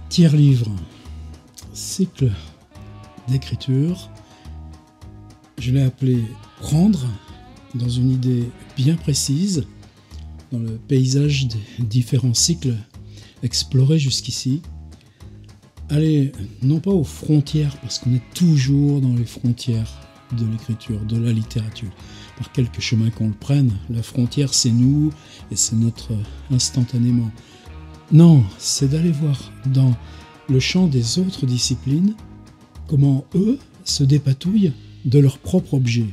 Tiers livre, cycle d'écriture. Je l'ai appelé « Prendre » dans une idée bien précise, dans le paysage des différents cycles explorés jusqu'ici. Aller non pas aux frontières, parce qu'on est toujours dans les frontières de l'écriture, de la littérature. Par quelque chemin qu'on le prenne, la frontière c'est nous et c'est notre instantanément. Non, c'est d'aller voir dans le champ des autres disciplines comment eux se dépatouillent de leur propre objet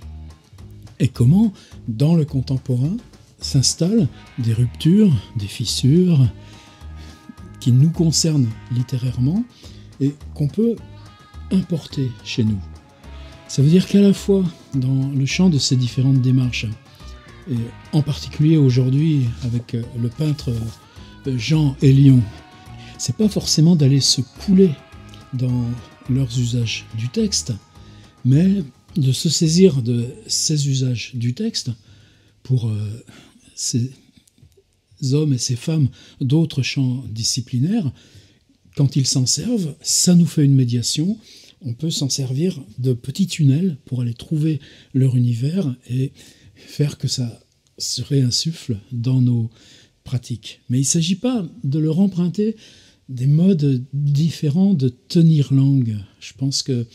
et comment, dans le contemporain, s'installent des ruptures, des fissures qui nous concernent littérairement et qu'on peut importer chez nous. Ça veut dire qu'à la fois, dans le champ de ces différentes démarches, et en particulier aujourd'hui avec le peintre Jean Hélion, c'est pas forcément d'aller se couler dans leurs usages du texte, mais de se saisir de ces usages du texte pour ces hommes et ces femmes d'autres champs disciplinaires. Quand ils s'en servent, ça nous fait une médiation. On peut s'en servir de petits tunnels pour aller trouver leur univers et faire que ça se réinsuffle dans nos pratiques. Mais il ne s'agit pas de leur emprunter des modes différents de tenir langue. Je pense que,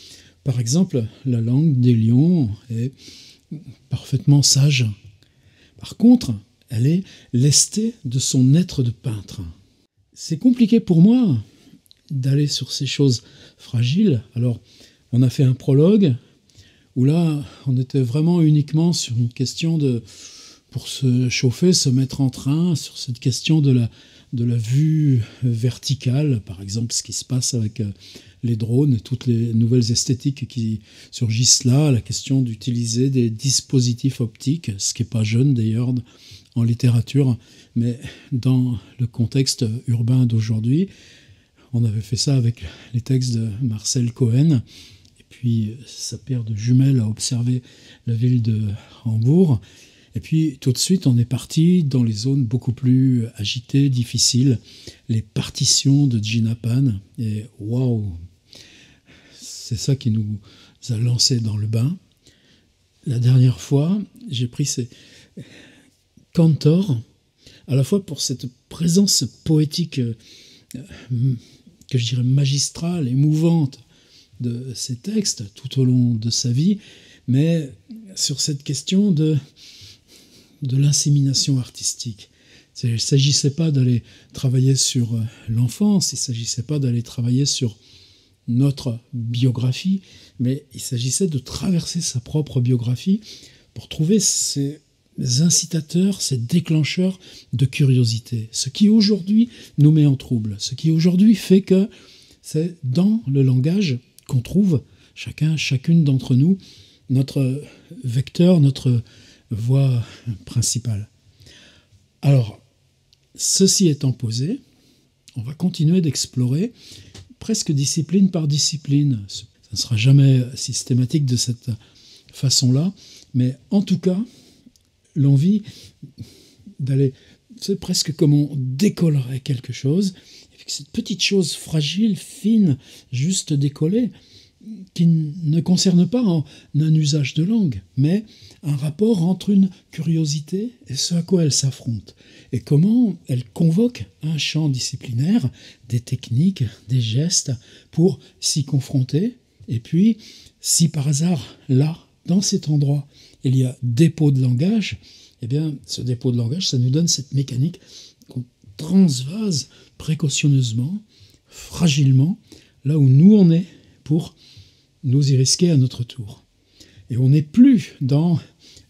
par exemple, la langue d'Hélion est parfaitement sage. Par contre, elle est lestée de son être de peintre. C'est compliqué pour moi d'aller sur ces choses fragiles. Alors, on a fait un prologue où là, on était vraiment uniquement sur une question de, pour se chauffer, se mettre en train, sur cette question de la vue verticale, par exemple, ce qui se passe avec les drones et toutes les nouvelles esthétiques qui surgissent là, la question d'utiliser des dispositifs optiques, ce qui n'est pas jeune d'ailleurs en littérature, mais dans le contexte urbain d'aujourd'hui. On avait fait ça avec les textes de Marcel Cohen, et puis sa paire de jumelles a observé la ville de Hambourg. Et puis tout de suite, on est parti dans les zones beaucoup plus agitées, difficiles, les partitions de Gina Pan. Et waouh, c'est ça qui nous a lancés dans le bain. La dernière fois, j'ai pris ces cantors, à la fois pour cette présence poétique que je dirais magistrale, émouvante de ces textes tout au long de sa vie, mais sur cette question de l'insémination artistique. Il ne s'agissait pas d'aller travailler sur l'enfance, il ne s'agissait pas d'aller travailler sur notre biographie, mais il s'agissait de traverser sa propre biographie pour trouver ces incitateurs, ces déclencheurs de curiosité. Ce qui aujourd'hui nous met en trouble, ce qui aujourd'hui fait que c'est dans le langage qu'on trouve, chacune d'entre nous, notre vecteur, notre voie principale. Alors, ceci étant posé, on va continuer d'explorer presque discipline par discipline. Ça ne sera jamais systématique de cette façon-là, mais en tout cas, l'envie d'aller, c'est presque comme on décollerait quelque chose, et que cette petite chose fragile, fine, juste décollée, qui ne concerne pas un usage de langue, mais un rapport entre une curiosité et ce à quoi elle s'affronte, et comment elle convoque un champ disciplinaire, des techniques, des gestes, pour s'y confronter, et puis, si par hasard, là, dans cet endroit, il y a dépôt de langage, eh bien, ce dépôt de langage, ça nous donne cette mécanique qu'on transvase précautionneusement, fragilement, là où nous on est, pour nous y risquer à notre tour. Et on n'est plus dans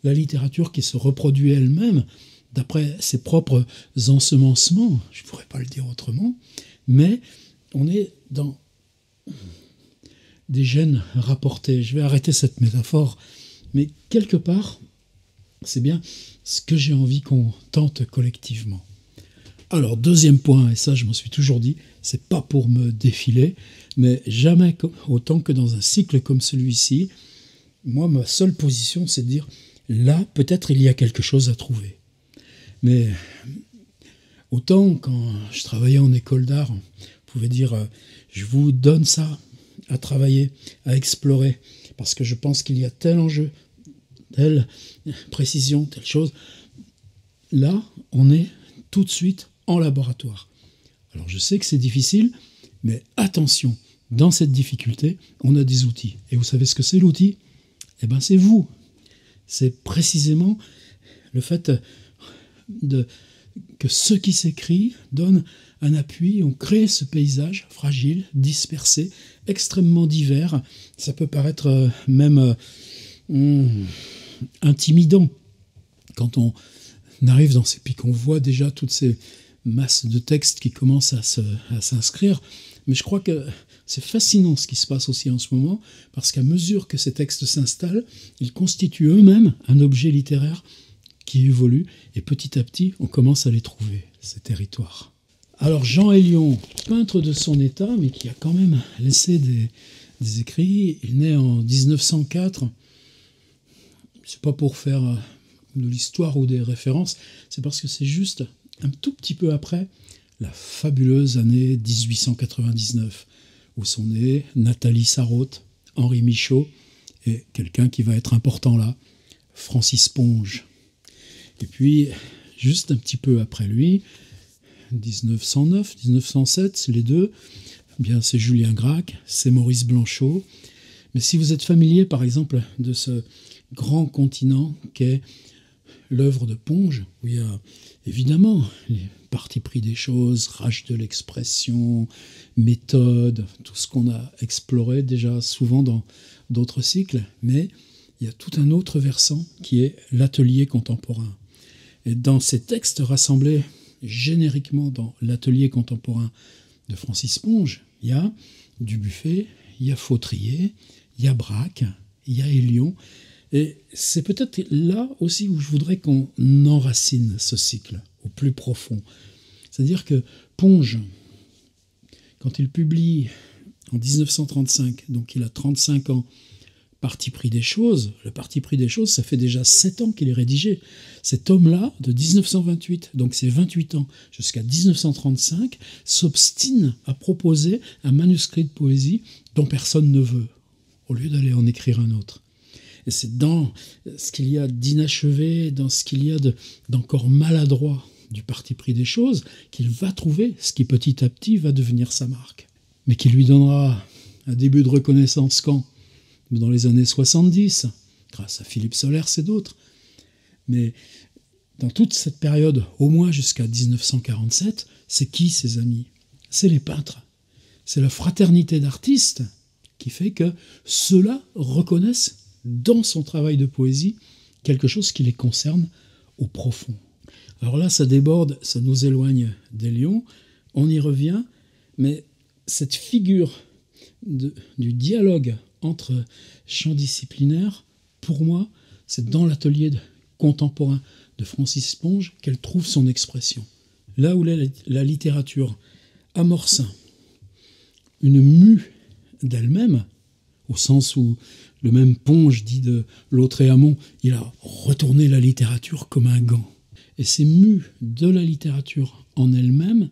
la littérature qui se reproduit elle-même, d'après ses propres ensemencements, je ne pourrais pas le dire autrement, mais on est dans des gènes rapportés. Je vais arrêter cette métaphore, mais quelque part, c'est bien ce que j'ai envie qu'on tente collectivement. Alors, deuxième point, et ça je m'en suis toujours dit, c'est pas pour me défiler, mais jamais autant que dans un cycle comme celui-ci, moi ma seule position c'est de dire, là peut-être il y a quelque chose à trouver. Mais autant quand je travaillais en école d'art pouvez dire je vous donne ça à travailler, à explorer, parce que je pense qu'il y a tel enjeu, telle précision, telle chose. Là, on est tout de suite en laboratoire. Alors je sais que c'est difficile, mais attention, dans cette difficulté, on a des outils. Et vous savez ce que c'est l'outil ? Eh bien c'est vous. C'est précisément le fait que ce qui s'écrit donne un appui, on crée ce paysage fragile, dispersé, extrêmement divers. Ça peut paraître même intimidant quand on arrive dans ces pics, qu'on voit déjà toutes ces masses de textes qui commencent à s'inscrire. Mais je crois que c'est fascinant ce qui se passe aussi en ce moment, parce qu'à mesure que ces textes s'installent, ils constituent eux-mêmes un objet littéraire qui évolue, et petit à petit, on commence à les trouver, ces territoires. Alors Jean Hélion, peintre de son état, mais qui a quand même laissé des écrits, il naît en 1904. C'est pas pour faire de l'histoire ou des références, c'est parce que c'est juste un tout petit peu après la fabuleuse année 1899, où sont nés Nathalie Sarraute, Henri Michaud, et quelqu'un qui va être important là, Francis Ponge. Et puis, juste un petit peu après lui, 1909, 1907, les deux, eh bien c'est Julien Gracq, c'est Maurice Blanchot. Mais si vous êtes familier, par exemple, de ce grand continent qu'est l'œuvre de Ponge, où il y a évidemment les partis pris des choses, rage de l'expression, méthode, tout ce qu'on a exploré déjà souvent dans d'autres cycles, mais il y a tout un autre versant qui est l'atelier contemporain. Et dans ces textes rassemblés génériquement dans l'atelier contemporain de Francis Ponge, il y a Dubuffet, il y a Fautrier, il y a Braque, il y a Hélion. Et c'est peut-être là aussi où je voudrais qu'on enracine ce cycle au plus profond. C'est-à-dire que Ponge, quand il publie en 1935, donc il a 35 ans, Parti pris des choses, le Parti pris des choses, ça fait déjà 7 ans qu'il est rédigé. Cet homme-là, de 1928, donc c'est 28 ans, jusqu'à 1935, s'obstine à proposer un manuscrit de poésie dont personne ne veut, au lieu d'aller en écrire un autre. Et c'est dans ce qu'il y a d'inachevé, dans ce qu'il y a d'encore maladroit du Parti pris des choses, qu'il va trouver ce qui petit à petit va devenir sa marque. Mais qui lui donnera un début de reconnaissance quand ? Dans les années 70, grâce à Philippe Solers et d'autres. Mais dans toute cette période, au moins jusqu'à 1947, c'est qui ses amis ? C'est les peintres. C'est la fraternité d'artistes qui fait que ceux-là reconnaissent dans son travail de poésie quelque chose qui les concerne au profond. Alors là, ça déborde, ça nous éloigne d'Hélion, on y revient, mais cette figure du dialogue entre champs disciplinaires, pour moi, c'est dans l'atelier contemporain de Francis Ponge qu'elle trouve son expression. Là où la littérature amorce une mue d'elle-même, au sens où le même Ponge dit de Lautréamont, il a retourné la littérature comme un gant. Et ces mues de la littérature en elle-même,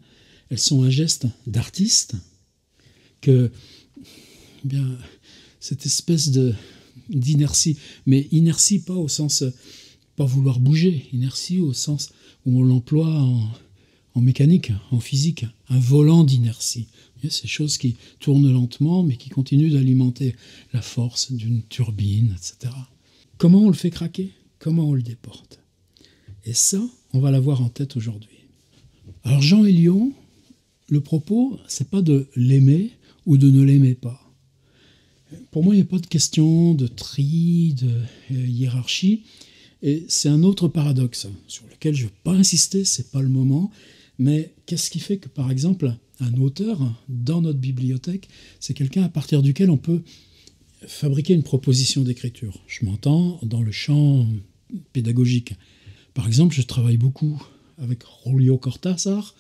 elles sont un geste d'artiste que, eh bien, cette espèce d'inertie, mais inertie pas au sens pas vouloir bouger, inertie au sens où on l'emploie en mécanique, en physique, un volant d'inertie. Ces choses qui tournent lentement mais qui continuent d'alimenter la force d'une turbine, etc. Comment on le fait craquer ? Comment on le déporte ? Et ça, on va l'avoir en tête aujourd'hui. Alors Jean Hélion, le propos, c'est pas de l'aimer ou de ne l'aimer pas. Pour moi, il n'y a pas de question de tri, de hiérarchie. Et c'est un autre paradoxe sur lequel je ne vais pas insister, ce n'est pas le moment. Mais qu'est-ce qui fait que, par exemple, un auteur, dans notre bibliothèque, c'est quelqu'un à partir duquel on peut fabriquer une proposition d'écriture. Je m'entends dans le champ pédagogique. Par exemple, je travaille beaucoup avec Julio Cortázar,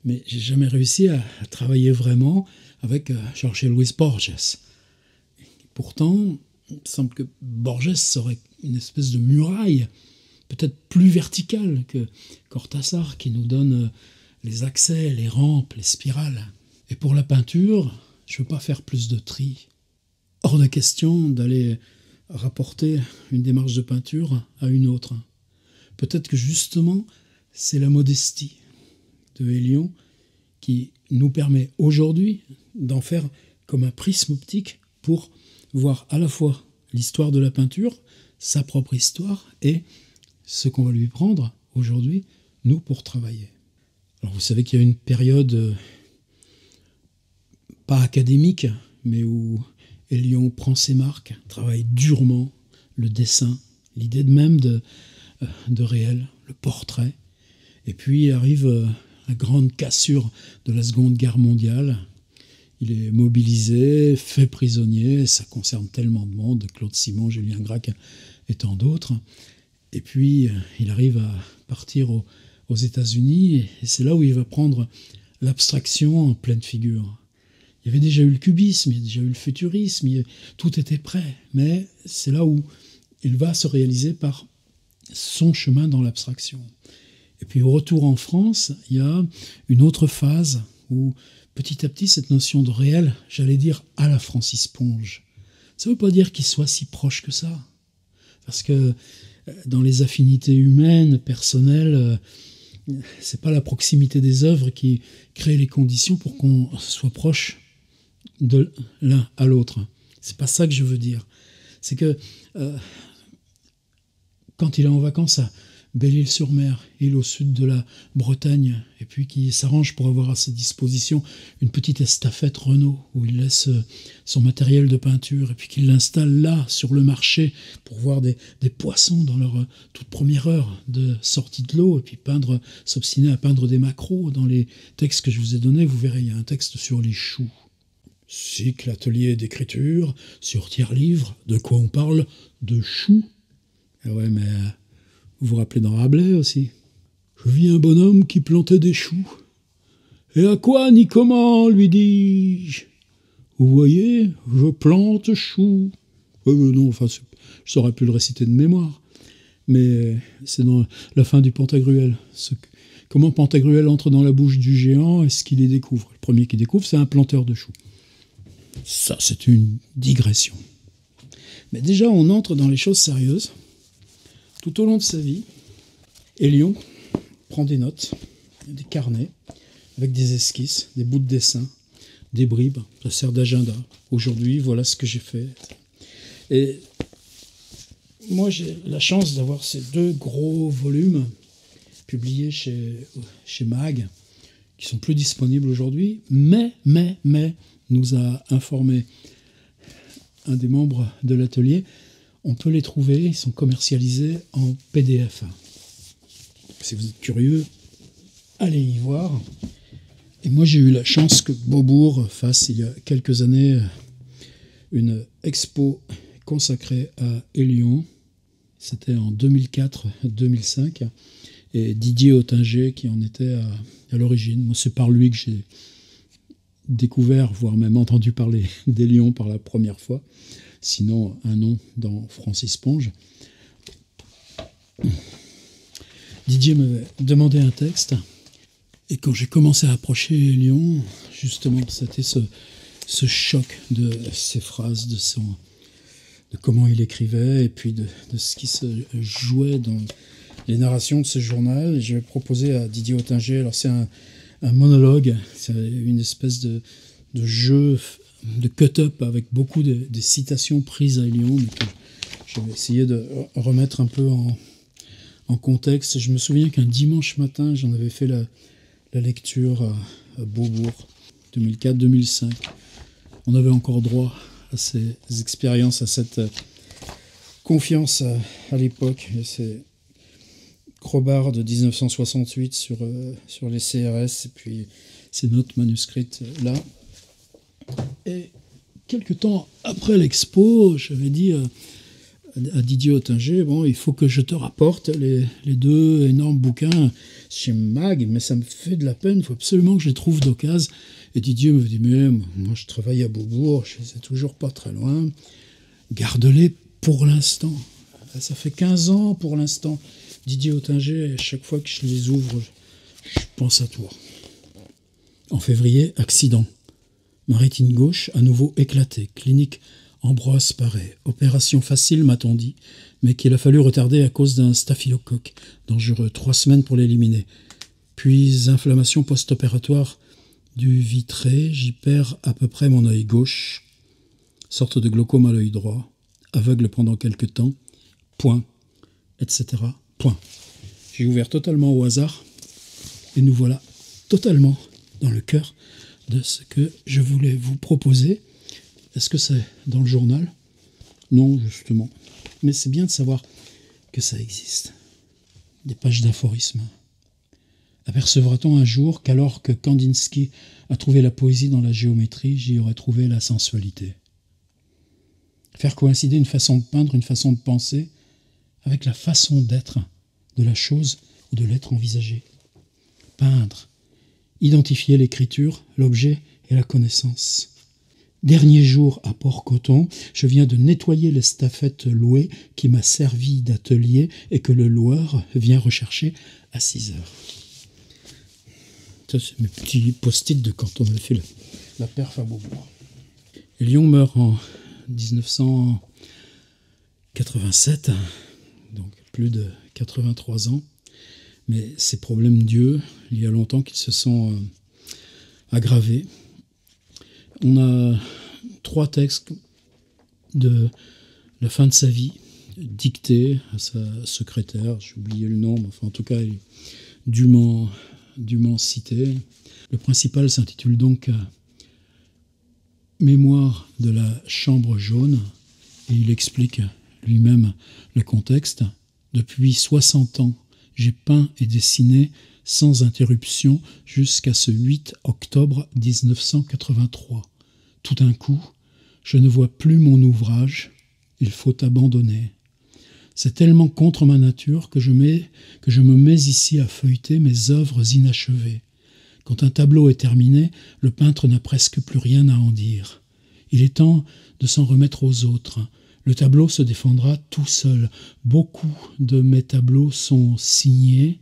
mais je n'ai jamais réussi à travailler vraiment avec Jorge Luis Borges. Pourtant, il semble que Borges serait une espèce de muraille, peut-être plus verticale que Cortázar, qui nous donne les accès, les rampes, les spirales. Et pour la peinture, je ne veux pas faire plus de tri. Hors de question d'aller rapporter une démarche de peinture à une autre. Peut-être que justement, c'est la modestie de Hélion qui nous permet aujourd'hui d'en faire comme un prisme optique pour voir à la fois l'histoire de la peinture, sa propre histoire, et ce qu'on va lui prendre aujourd'hui, nous, pour travailler. Alors vous savez qu'il y a une période pas académique, mais où Hélion prend ses marques, travaille durement le dessin, l'idée même de réel, le portrait. Et puis arrive la grande cassure de la Seconde Guerre mondiale. Il est mobilisé, fait prisonnier, ça concerne tellement de monde, Claude Simon, Julien Gracq et tant d'autres. Et puis il arrive à partir aux États-Unis, et c'est là où il va prendre l'abstraction en pleine figure. Il y avait déjà eu le cubisme, il y a déjà eu le futurisme, tout était prêt, mais c'est là où il va se réaliser par son chemin dans l'abstraction. Et puis au retour en France, il y a une autre phase où petit à petit cette notion de réel, j'allais dire à la Francis Ponge. Ça ne veut pas dire qu'il soit si proche que ça, parce que dans les affinités humaines, personnelles, c'est pas la proximité des œuvres qui crée les conditions pour qu'on soit proche de l'un à l'autre. C'est pas ça que je veux dire. C'est que quand il est en vacances à Belle-Île-sur-Mer, île au sud de la Bretagne, et puis qui s'arrange pour avoir à sa disposition une petite estafette Renault où il laisse son matériel de peinture et puis qu'il l'installe là sur le marché pour voir des poissons dans leur toute première heure de sortie de l'eau, et puis s'obstiner à peindre des macros. Dans les textes que je vous ai donnés, vous verrez, il y a un texte sur les choux. Cycle atelier d'écriture sur tiers-livre, de quoi on parle? De choux. Ah ouais, mais vous vous rappelez dans Rabelais aussi. Je vis un bonhomme qui plantait des choux. Et à quoi ni comment, lui dis-je. Vous voyez, je plante choux. Non, enfin, je saurais plus le réciter de mémoire. Mais c'est dans la fin du Pantagruel. Comment Pantagruel entre dans la bouche du géant et ce qu'il y découvre. Le premier qu'il découvre, c'est un planteur de choux. Ça, c'est une digression. Mais déjà, on entre dans les choses sérieuses. Tout au long de sa vie, Hélion prend des notes, des carnets, avec des esquisses, des bouts de dessin, des bribes. Ça sert d'agenda. Aujourd'hui, voilà ce que j'ai fait. Et moi, j'ai la chance d'avoir ces 2 gros volumes publiés chez Mag, qui sont plus disponibles aujourd'hui, mais nous a informé un des membres de l'atelier, on peut les trouver, ils sont commercialisés en PDF. Si vous êtes curieux, allez y voir. Et moi, j'ai eu la chance que Beaubourg fasse, il y a quelques années, une expo consacrée à Hélion. C'était en 2004-2005. Et Didier Ottinger qui en était à l'origine. Moi, c'est par lui que j'ai découvert, voire même entendu parler d'Hélion par la première fois. Sinon, un nom dans Francis Ponge. Didier m'avait demandé un texte. Et quand j'ai commencé à approcher Hélion, justement, c'était ce choc de ses phrases, de comment il écrivait, et puis de ce qui se jouait dans les narrations de ce journal. Et je vais proposer à Didier Ottinger, alors c'est un monologue, c'est une espèce de jeu de cut-up avec beaucoup de citations prises à Hélion, mais que je vais essayer de remettre un peu en contexte. Je me souviens qu'un dimanche matin, j'en avais fait la lecture à Beaubourg, 2004-2005. On avait encore droit à ces expériences, à cette confiance à l'époque. Et c'est Crobard de 1968 sur les CRS, et puis ces notes manuscrites là. Et quelques temps après l'expo, j'avais dit à Didier Ottinger, bon, il faut que je te rapporte les 2 énormes bouquins chez Mag, mais ça me fait de la peine, il faut absolument que je les trouve d'occasion. Et Didier me dit, mais moi je travaille à Beaubourg, je les ai toujours pas très loin, garde-les pour l'instant. Ça fait 15 ans pour l'instant. Didier Ottinger, à chaque fois que je les ouvre, je pense à toi. En février, accident. Ma rétine gauche, à nouveau éclatée. Clinique Ambroise Paré. Opération facile, m'a-t-on dit, mais qu'il a fallu retarder à cause d'un staphylocoque. Dangereux. 3 semaines pour l'éliminer. Puis inflammation post-opératoire du vitré. J'y perds à peu près mon œil gauche. Sorte de glaucome à l'œil droit. Aveugle pendant quelque temps. Point. Etc. Point. J'ai ouvert totalement au hasard. Et nous voilà totalement dans le cœur de ce que je voulais vous proposer. Est-ce que c'est dans le journal? Non, justement. Mais c'est bien de savoir que ça existe. Des pages d'aphorismes. Apercevra-t-on un jour qu'alors que Kandinsky a trouvé la poésie dans la géométrie, j'y aurais trouvé la sensualité? Faire coïncider une façon de peindre, une façon de penser, avec la façon d'être de la chose ou de l'être envisagé. Peindre, identifier l'écriture, l'objet et la connaissance. Dernier jour à Port-Coton, je viens de nettoyer l'estafette louée qui m'a servi d'atelier et que le loueur vient rechercher à 6 heures. Ça, c'est mes petits post-it de quand on avait fait la perf à Beaubourg. Lyon meurt en 1987, donc plus de 83 ans. Mais ces problèmes d'yeux, il y a longtemps qu'ils se sont aggravés. On a 3 textes de la fin de sa vie, dictés à sa secrétaire, j'ai oublié le nom, mais enfin, en tout cas, il est dûment cité. Le principal s'intitule donc Mémoire de la chambre jaune, et il explique lui-même le contexte. Depuis 60 ans, j'ai peint et dessiné sans interruption jusqu'à ce 8 octobre 1983. Tout d'un coup, je ne vois plus mon ouvrage, il faut abandonner. C'est tellement contre ma nature que je me mets ici à feuilleter mes œuvres inachevées. Quand un tableau est terminé, le peintre n'a presque plus rien à en dire. Il est temps de s'en remettre aux autres. Le tableau se défendra tout seul. Beaucoup de mes tableaux sont signés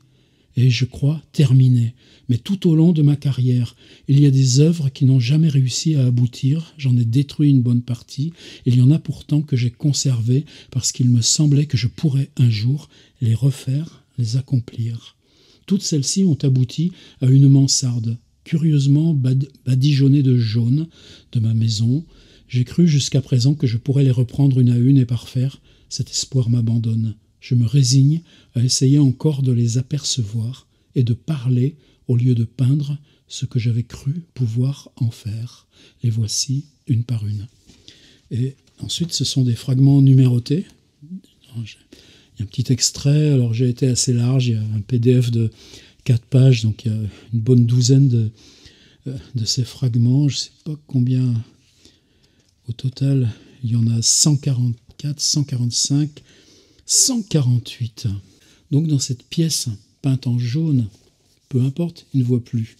et, je crois, terminés. Mais tout au long de ma carrière, il y a des œuvres qui n'ont jamais réussi à aboutir. J'en ai détruit une bonne partie. Il y en a pourtant que j'ai conservées parce qu'il me semblait que je pourrais un jour les refaire, les accomplir. Toutes celles-ci ont abouti à une mansarde, curieusement badigeonnée de jaune, de ma maison. J'ai cru jusqu'à présent que je pourrais les reprendre une à une et parfaire. Cet espoir m'abandonne. Je me résigne à essayer encore de les apercevoir et de parler au lieu de peindre ce que j'avais cru pouvoir en faire. Les voici une par une. Et ensuite, ce sont des fragments numérotés. Il y a un petit extrait, alors j'ai été assez large, il y a un PDF de 4 pages, donc il y a une bonne douzaine de ces fragments. Je ne sais pas combien au total, il y en a 144, 145, 148. Donc dans cette pièce peinte en jaune, peu importe, il ne voit plus,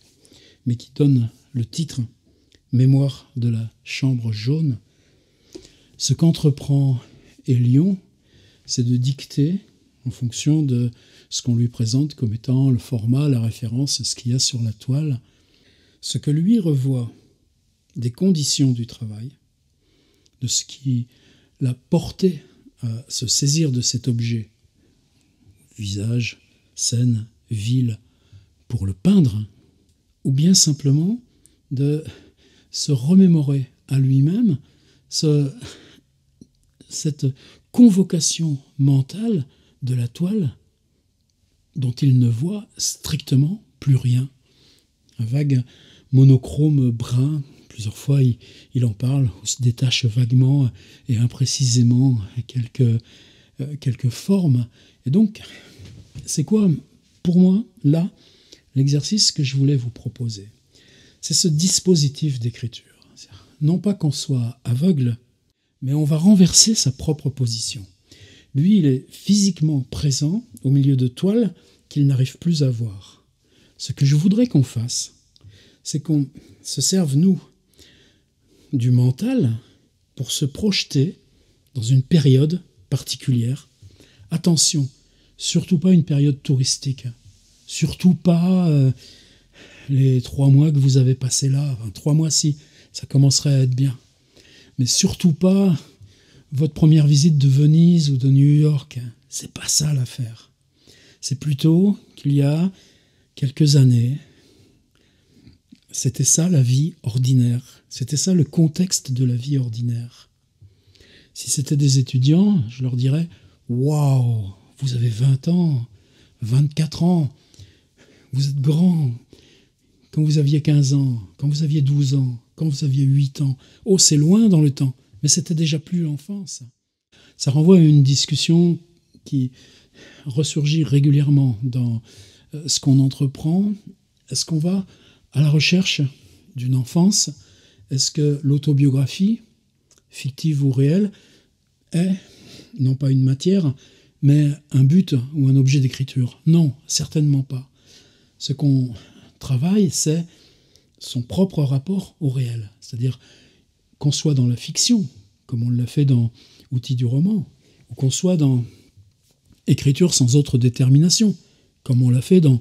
mais qui donne le titre « Mémoire de la chambre jaune », ce qu'entreprend Hélion, c'est de dicter, en fonction de ce qu'on lui présente comme étant le format, la référence, ce qu'il y a sur la toile, ce que lui revoit des conditions du travail, de ce qui l'a porté à se saisir de cet objet, visage, scène, ville, pour le peindre, ou bien simplement de se remémorer à lui-même cette convocation mentale de la toile dont il ne voit strictement plus rien. Un vague monochrome brun, plusieurs fois il en parle, où se détachent vaguement et imprécisément quelques formes. Et donc, c'est quoi, pour moi, là, l'exercice que je voulais vous proposer? C'est ce dispositif d'écriture. Non pas qu'on soit aveugle, mais on va renverser sa propre position. Lui, il est physiquement présent au milieu de toiles qu'il n'arrive plus à voir. Ce que je voudrais qu'on fasse, c'est qu'on se serve, nous, du mental pour se projeter dans une période particulière. Attention, surtout pas une période touristique, surtout pas les 3 mois que vous avez passés là, enfin 3 mois si, ça commencerait à être bien. Mais surtout pas votre première visite de Venise ou de New York. C'est pas ça l'affaire. C'est plutôt qu'il y a quelques années, c'était ça la vie ordinaire. C'était ça le contexte de la vie ordinaire. Si c'était des étudiants, je leur dirais « Waouh, vous avez 20 ans, 24 ans, vous êtes grand. Quand vous aviez 15 ans, quand vous aviez 12 ans, quand vous aviez 8 ans. Oh, c'est loin dans le temps, mais c'était déjà plus l'enfance. » Ça renvoie à une discussion qui ressurgit régulièrement dans ce qu'on entreprend. Est-ce qu'on va à la recherche d'une enfance? Est-ce que l'autobiographie, fictive ou réelle, est non pas une matière, mais un but ou un objet d'écriture? Non, certainement pas. Ce qu'on travaille, c'est son propre rapport au réel. C'est-à-dire qu'on soit dans la fiction, comme on l'a fait dans Outils du roman, ou qu'on soit dans Écriture sans autre détermination, comme on l'a fait dans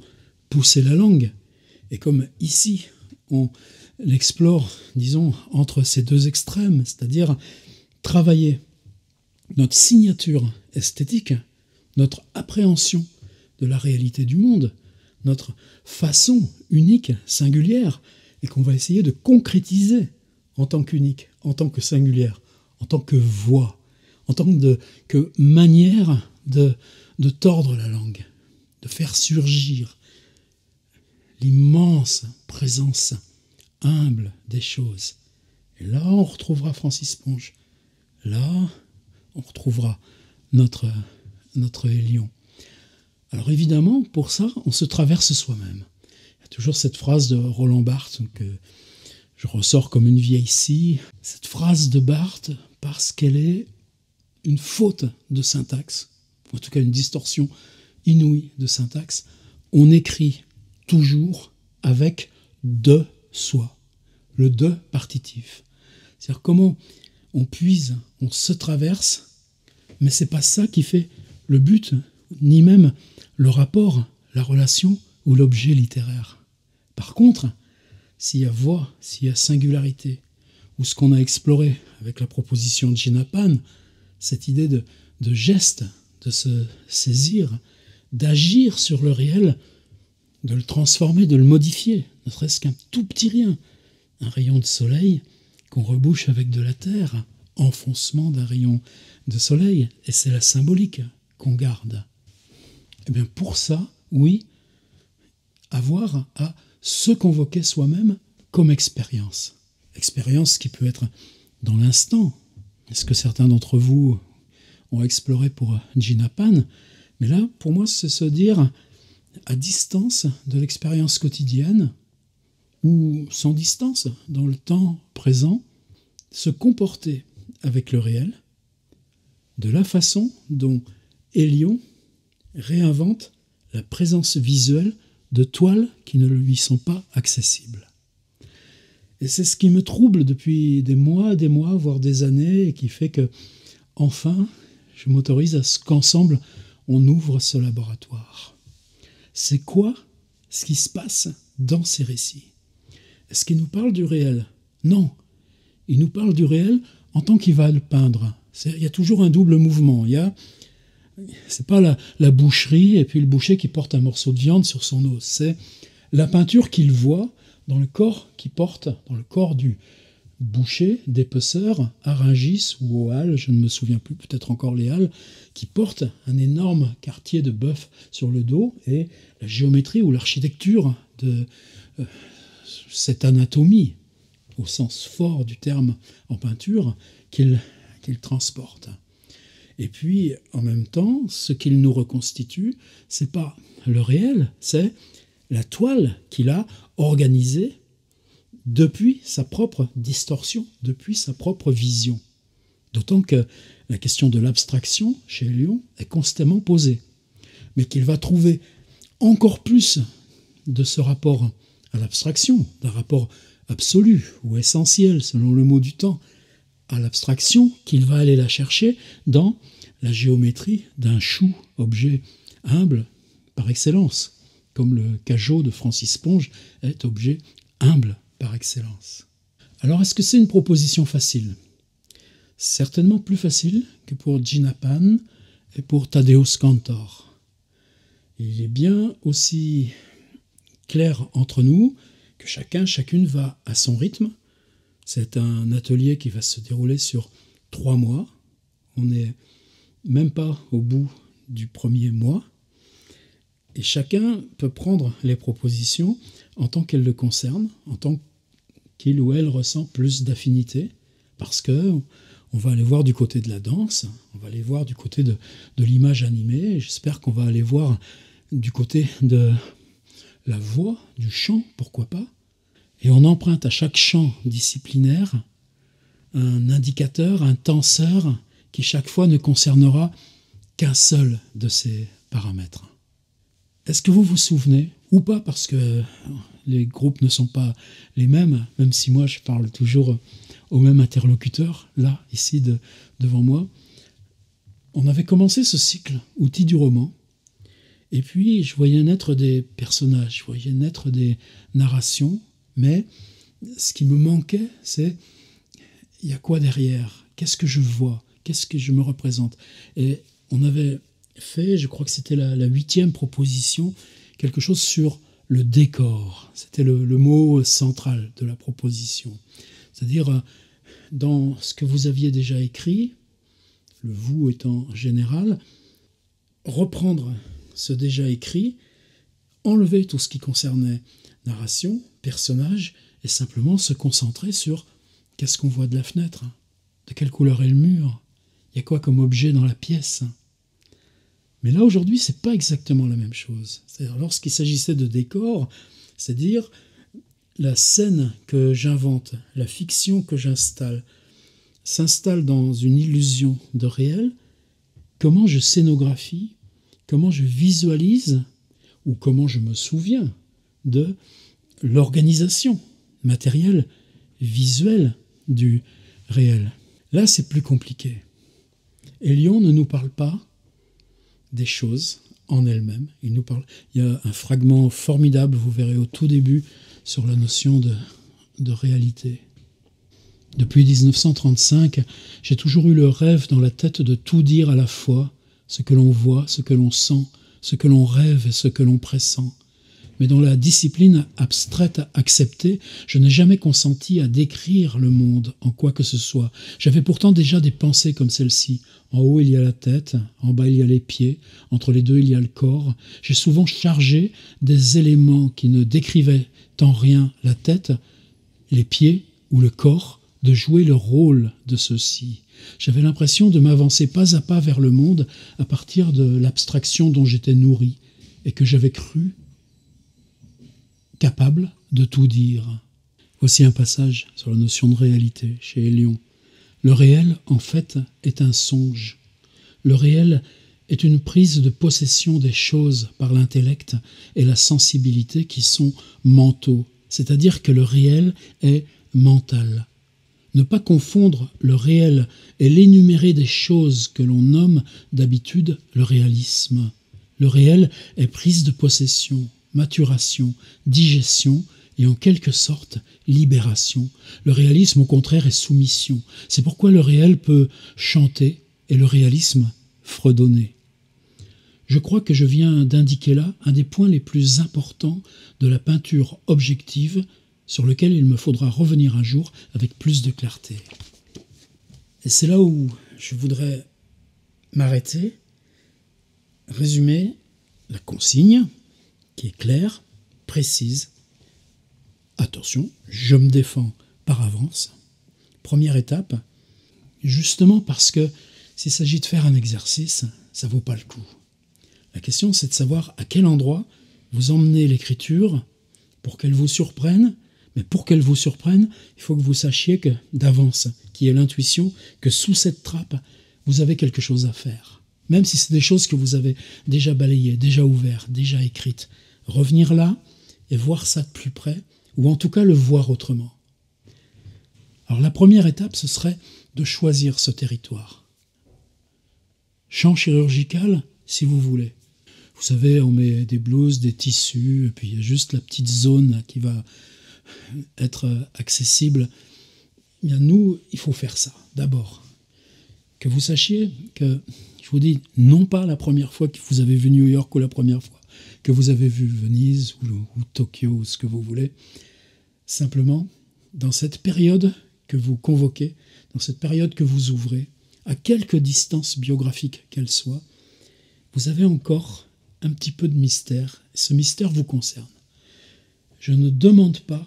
Pousser la langue. Et comme ici, on l'explore, disons, entre ces deux extrêmes, c'est-à-dire travailler notre signature esthétique, notre appréhension de la réalité du monde, notre façon unique, singulière, et qu'on va essayer de concrétiser en tant qu'unique, en tant que singulière, en tant que voix, en tant que manière de tordre la langue, de faire surgir l'immense présence humble des choses. Et là, on retrouvera Francis Ponge. Là, on retrouvera notre Hélion. Alors évidemment, pour ça, on se traverse soi-même. Il y a toujours cette phrase de Roland Barthes que je ressors comme une vieille scie. Cette phrase de Barthes, parce qu'elle est une faute de syntaxe, en tout cas une distorsion inouïe de syntaxe, on écrit toujours avec de soi, le de partitif. C'est-à-dire comment on puise, on se traverse, mais c'est pas ça qui fait le but, ni même le rapport, la relation ou l'objet littéraire. Par contre, s'il y a voix, s'il y a singularité, ou ce qu'on a exploré avec la proposition de Gina Pan, cette idée de geste, de se saisir, d'agir sur le réel, de le transformer, de le modifier, ne serait-ce qu'un tout petit rien, un rayon de soleil qu'on rebouche avec de la terre, enfoncement d'un rayon de soleil, et c'est la symbolique qu'on garde. Eh bien pour ça, oui, avoir à se convoquer soi-même comme expérience. Expérience qui peut être dans l'instant. Est-ce que certains d'entre vous ont exploré pour Gina Pan? Mais là, pour moi, c'est se dire à distance de l'expérience quotidienne ou sans distance dans le temps présent, se comporter avec le réel de la façon dont Hélion réinvente la présence visuelle de toiles qui ne lui sont pas accessibles. Et c'est ce qui me trouble depuis des mois, voire des années, et qui fait que, enfin, je m'autorise à ce qu'ensemble, on ouvre ce laboratoire. C'est quoi ce qui se passe dans ces récits? Est-ce qu'il nous parle du réel? Non. Il nous parle du réel en tant qu'il va le peindre. Il y a toujours un double mouvement. C'est pas la boucherie et puis le boucher qui porte un morceau de viande sur son os. C'est la peinture qu'il voit dans le corps qu'il porte, dans le corps du boucher, dépeceur, à Rungis ou aux Halles, je ne me souviens plus, peut-être encore les Halles, qui porte un énorme quartier de bœuf sur le dos, et la géométrie ou l'architecture de cette anatomie, au sens fort du terme en peinture, qu'il transporte. Et puis, en même temps, ce qu'il nous reconstitue, c'est pas le réel, c'est la toile qu'il a organisée depuis sa propre distorsion, depuis sa propre vision. D'autant que la question de l'abstraction, chez Hélion, est constamment posée. Mais qu'il va trouver encore plus de ce rapport à l'abstraction, d'un rapport absolu ou essentiel, selon le mot du temps, à l'abstraction, qu'il va aller la chercher dans la géométrie d'un chou, objet humble par excellence, comme le cajot de Francis Ponge est objet humble par excellence. Alors, est-ce que c'est une proposition facile? Certainement plus facile que pour Gina Pan et pour Tadeusz Kantor. Il est bien aussi clair entre nous que chacune va à son rythme. C'est un atelier qui va se dérouler sur 3 mois. On n'est même pas au bout du premier mois. Et chacun peut prendre les propositions en tant qu'elles le concernent, en tant qu'il ou elle ressent plus d'affinité, parce que on va aller voir du côté de la danse, on va aller voir du côté de l'image animée, j'espère qu'on va aller voir du côté de la voix, du chant, pourquoi pas. Et on emprunte à chaque chant disciplinaire un indicateur, un tenseur, qui chaque fois ne concernera qu'un seul de ces paramètres. Est-ce que vous vous souvenez, ou pas, parce que les groupes ne sont pas les mêmes, même si moi je parle toujours au même interlocuteur, là, ici, devant moi. On avait commencé ce cycle, Outils du roman, et puis je voyais naître des personnages, je voyais naître des narrations, mais ce qui me manquait, c'est il y a quoi derrière? Qu'est-ce que je vois? Qu'est-ce que je me représente? Et on avait fait, je crois que c'était la 8e proposition, quelque chose sur le décor. C'était le mot central de la proposition. C'est-à-dire, dans ce que vous aviez déjà écrit, le vous étant général, reprendre ce déjà écrit, enlever tout ce qui concernait narration, personnage, et simplement se concentrer sur qu'est-ce qu'on voit de la fenêtre, de quelle couleur est le mur, il y a quoi comme objet dans la pièce. Mais là, aujourd'hui, c'est pas exactement la même chose. C'est-à-dire, lorsqu'il s'agissait de décor, c'est-à-dire la scène que j'invente, la fiction que j'installe, s'installe dans une illusion de réel, comment je scénographie, comment je visualise, ou comment je me souviens de l'organisation matérielle, visuelle du réel. Là, c'est plus compliqué. Elion ne nous parle pas des choses en elles-mêmes. Il y a un fragment formidable, vous verrez au tout début, sur la notion de réalité. Depuis 1935, j'ai toujours eu le rêve dans la tête de tout dire à la fois, ce que l'on voit, ce que l'on sent, ce que l'on rêve et ce que l'on pressent. Mais dans la discipline abstraite acceptée, je n'ai jamais consenti à décrire le monde en quoi que ce soit. J'avais pourtant déjà des pensées comme celle-ci. En haut, il y a la tête, en bas, il y a les pieds, entre les deux, il y a le corps. J'ai souvent chargé des éléments qui ne décrivaient en rien la tête, les pieds ou le corps, de jouer le rôle de ceux-ci. J'avais l'impression de m'avancer pas à pas vers le monde à partir de l'abstraction dont j'étais nourri et que j'avais cru capable de tout dire. Voici un passage sur la notion de réalité chez Elion. Le réel, en fait, est un songe. Le réel est une prise de possession des choses par l'intellect et la sensibilité qui sont mentaux, c'est-à-dire que le réel est mental. Ne pas confondre le réel et l'énuméré des choses que l'on nomme d'habitude le réalisme. Le réel est prise de possession, maturation, digestion et en quelque sorte libération. Le réalisme au contraire est soumission. C'est pourquoi le réel peut chanter et le réalisme fredonner. Je crois que je viens d'indiquer là un des points les plus importants de la peinture objective sur lequel il me faudra revenir un jour avec plus de clarté. Et c'est là où je voudrais m'arrêter, résumer la consigne qui est claire, précise. Attention, je me défends par avance. Première étape, justement parce que s'il s'agit de faire un exercice, ça ne vaut pas le coup. La question, c'est de savoir à quel endroit vous emmenez l'écriture pour qu'elle vous surprenne. Mais pour qu'elle vous surprenne, il faut que vous sachiez que d'avance, qui est l'intuition, que sous cette trappe, vous avez quelque chose à faire. Même si c'est des choses que vous avez déjà balayées, déjà ouvertes, déjà écrites. Revenir là et voir ça de plus près, ou en tout cas le voir autrement. Alors la première étape, ce serait de choisir ce territoire. Champ chirurgical, si vous voulez. Vous savez, on met des blouses, des tissus, et puis il y a juste la petite zone qui va être accessible bien nous, il faut faire ça, d'abord. Que vous sachiez que, je vous dis, non pas la première fois que vous avez vu New York ou la première fois que vous avez vu Venise ou Tokyo ou ce que vous voulez, simplement, dans cette période que vous convoquez, dans cette période que vous ouvrez, à quelque distance biographique qu'elle soit, vous avez encore un petit peu de mystère. Ce mystère vous concerne. Je ne demande pas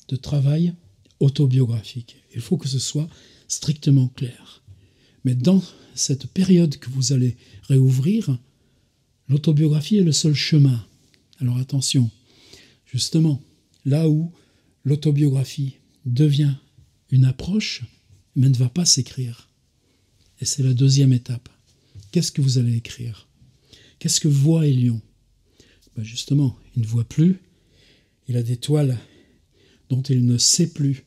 de travail autobiographique. Il faut que ce soit strictement clair. Mais dans cette période que vous allez réouvrir, l'autobiographie est le seul chemin. Alors attention, justement, là où l'autobiographie devient une approche, mais ne va pas s'écrire. Et c'est la deuxième étape. Qu'est-ce que vous allez écrire? Qu'est-ce que voit Hélion? Justement, il ne voit plus. Il a des toiles dont il ne sait plus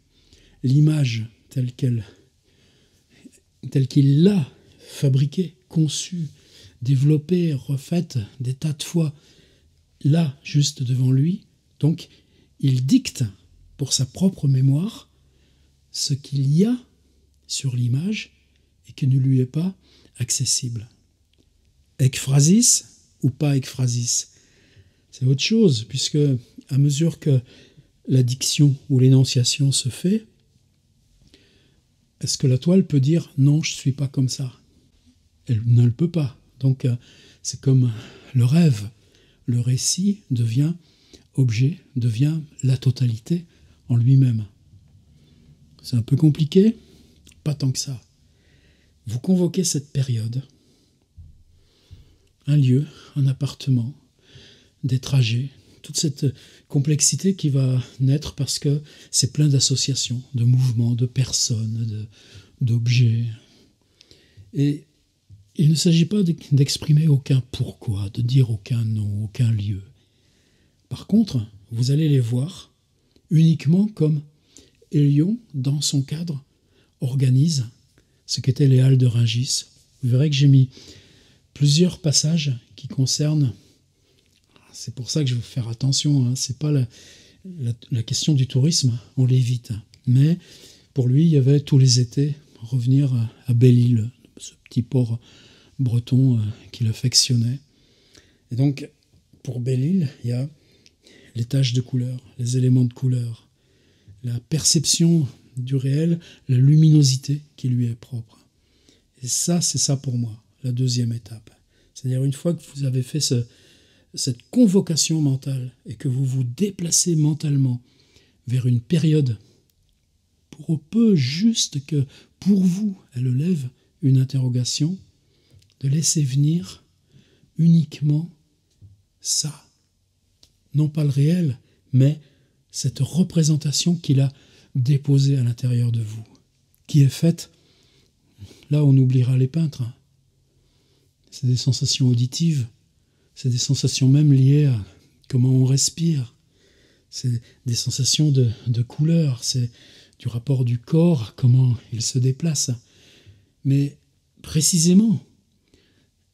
l'image telle qu'il l'a fabriquée, conçue, développée, refaite des tas de fois, là, juste devant lui. Donc, il dicte pour sa propre mémoire ce qu'il y a sur l'image et qui ne lui est pas accessible. Ekphrasis ou pas ekphrasis, c'est autre chose, puisque à mesure que la diction ou l'énonciation se fait, est-ce que la toile peut dire « non, je ne suis pas comme ça » ? Elle ne le peut pas. Donc c'est comme le rêve. Le récit devient objet, devient la totalité en lui-même. C'est un peu compliqué, pas tant que ça. Vous convoquez cette période, un lieu, un appartement, des trajets, toute cette complexité qui va naître parce que c'est plein d'associations, de mouvements, de personnes, d'objets. Et il ne s'agit pas d'exprimer aucun pourquoi, de dire aucun nom, aucun lieu. Par contre, vous allez les voir uniquement comme Hélion, dans son cadre, organise ce qu'étaient les Halles de Rungis. Vous verrez que j'ai mis plusieurs passages qui concernent... C'est pour ça que je veux faire attention, hein. C'est pas la question du tourisme, on l'évite. Mais pour lui, il y avait tous les étés revenir à Belle-Île, ce petit port breton qu'il affectionnait. Et donc, pour Belle-Île, il y a les taches de couleur, les éléments de couleur, la perception du réel, la luminosité qui lui est propre. Et ça, c'est ça pour moi, la deuxième étape. C'est-à-dire, une fois que vous avez fait cette convocation mentale et que vous vous déplacez mentalement vers une période pour peu juste que pour vous elle lève une interrogation, de laisser venir uniquement ça. Non pas le réel, mais cette représentation qu'il a déposée à l'intérieur de vous, qui est faite, là on oubliera les peintres, hein. C'est des sensations auditives, c'est des sensations même liées à comment on respire. C'est des sensations de couleur. C'est du rapport du corps, comment il se déplace. Mais précisément,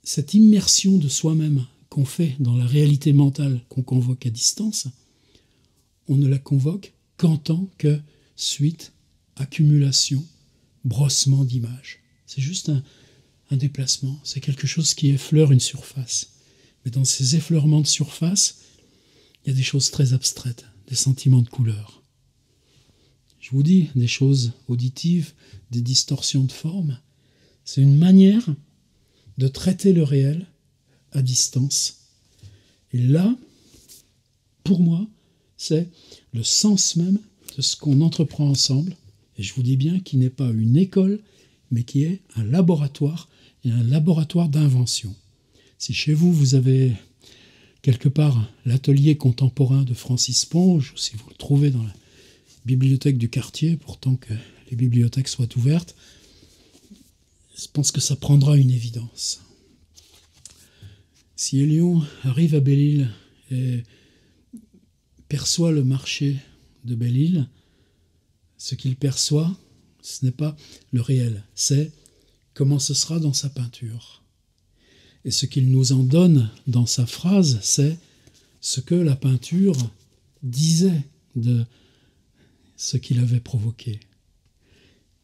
cette immersion de soi-même qu'on fait dans la réalité mentale qu'on convoque à distance, on ne la convoque qu'en tant que suite, accumulation, brossement d'images. C'est juste un déplacement. C'est quelque chose qui effleure une surface. Mais dans ces effleurements de surface, il y a des choses très abstraites, des sentiments de couleur. Je vous dis, des choses auditives, des distorsions de forme. C'est une manière de traiter le réel à distance. Et là, pour moi, c'est le sens même de ce qu'on entreprend ensemble. Et je vous dis bien qu'il n'est pas une école, mais qui est un laboratoire, et un laboratoire d'invention. Si chez vous, vous avez quelque part l'atelier contemporain de Francis Ponge, ou si vous le trouvez dans la bibliothèque du quartier, pourtant que les bibliothèques soient ouvertes, je pense que ça prendra une évidence. Si Hélion arrive à Belle-Île et perçoit le marché de Belle-Île, ce qu'il perçoit, ce n'est pas le réel, c'est comment ce sera dans sa peinture. Et ce qu'il nous en donne dans sa phrase, c'est ce que la peinture disait de ce qu'il avait provoqué.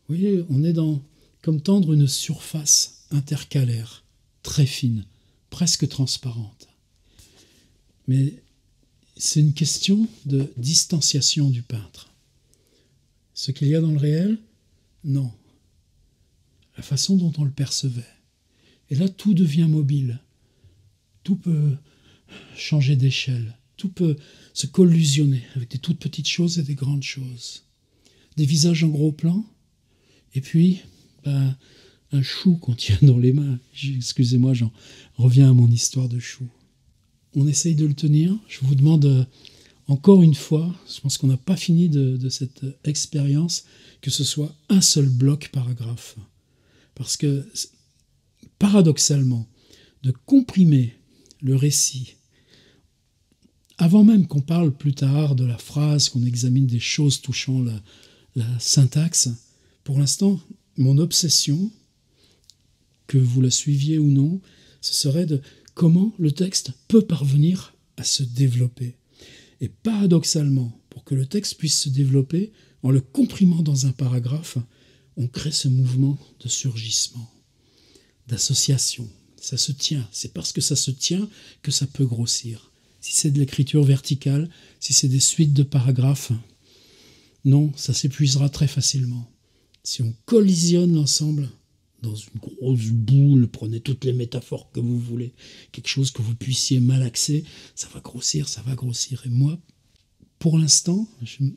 Vous voyez, on est dans comme tendre une surface intercalaire, très fine, presque transparente. Mais c'est une question de distanciation du peintre. Ce qu'il y a dans le réel, non. La façon dont on le percevait. Et là, tout devient mobile. Tout peut changer d'échelle. Tout peut se collusionner avec des toutes petites choses et des grandes choses. Des visages en gros plan, et puis un chou qu'on tient dans les mains. Excusez-moi, j'en reviens à mon histoire de chou. On essaye de le tenir. Je vous demande encore une fois, je pense qu'on n'a pas fini de cette expérience, que ce soit un seul bloc paragraphe. Parce que, paradoxalement, de comprimer le récit, avant même qu'on parle plus tard de la phrase, qu'on examine des choses touchant la syntaxe, pour l'instant, mon obsession, que vous la suiviez ou non, ce serait de comment le texte peut parvenir à se développer. Et paradoxalement, pour que le texte puisse se développer, en le comprimant dans un paragraphe, on crée ce mouvement de surgissement, d'association. Ça se tient. C'est parce que ça se tient que ça peut grossir. Si c'est de l'écriture verticale, si c'est des suites de paragraphes, non, ça s'épuisera très facilement. Si on collisionne l'ensemble dans une grosse boule, prenez toutes les métaphores que vous voulez, quelque chose que vous puissiez malaxer, ça va grossir, ça va grossir. Et moi, pour l'instant,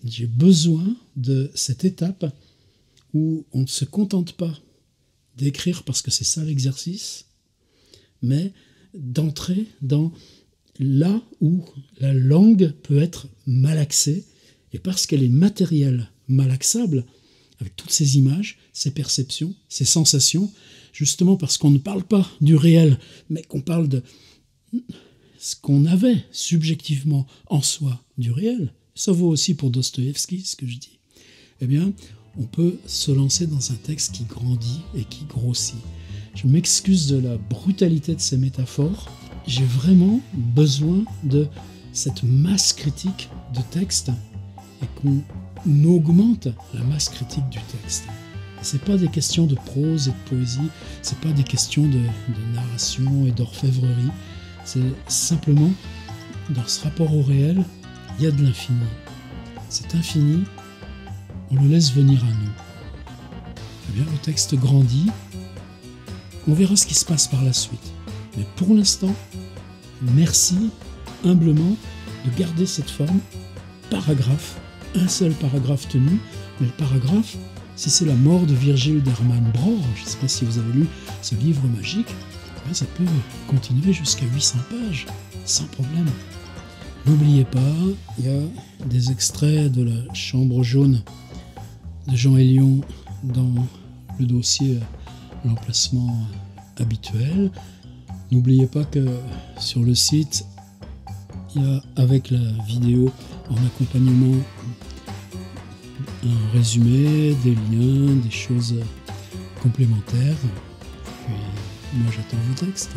j'ai besoin de cette étape où on ne se contente pas d'écrire parce que c'est ça l'exercice, mais d'entrer dans là où la langue peut être malaxée, et parce qu'elle est matérielle, malaxable, avec toutes ces images, ces perceptions, ces sensations, justement parce qu'on ne parle pas du réel, mais qu'on parle de ce qu'on avait subjectivement en soi du réel. Ça vaut aussi pour Dostoïevski, ce que je dis. Eh bien, on peut se lancer dans un texte qui grandit et qui grossit. Je m'excuse de la brutalité de ces métaphores. J'ai vraiment besoin de cette masse critique de texte et qu'on augmente la masse critique du texte. C'est pas des questions de prose et de poésie, c'est pas des questions de narration et d'orfèvrerie, c'est simplement, dans ce rapport au réel, il y a de l'infini. Cet infini, on le laisse venir à nous. Eh bien, le texte grandit, on verra ce qui se passe par la suite. Mais pour l'instant, merci humblement de garder cette forme, paragraphe, un seul paragraphe tenu, mais le paragraphe, si c'est la mort de Virgile d'Hermann Brohr, je ne sais pas si vous avez lu ce livre magique, ça peut continuer jusqu'à 800 pages, sans problème. N'oubliez pas, il y a des extraits de la Chambre jaune de Jean Hélion dans le dossier L'emplacement habituel. N'oubliez pas que sur le site, il y a avec la vidéo en accompagnement un résumé, des liens, des choses complémentaires. Puis moi j'attends vos textes.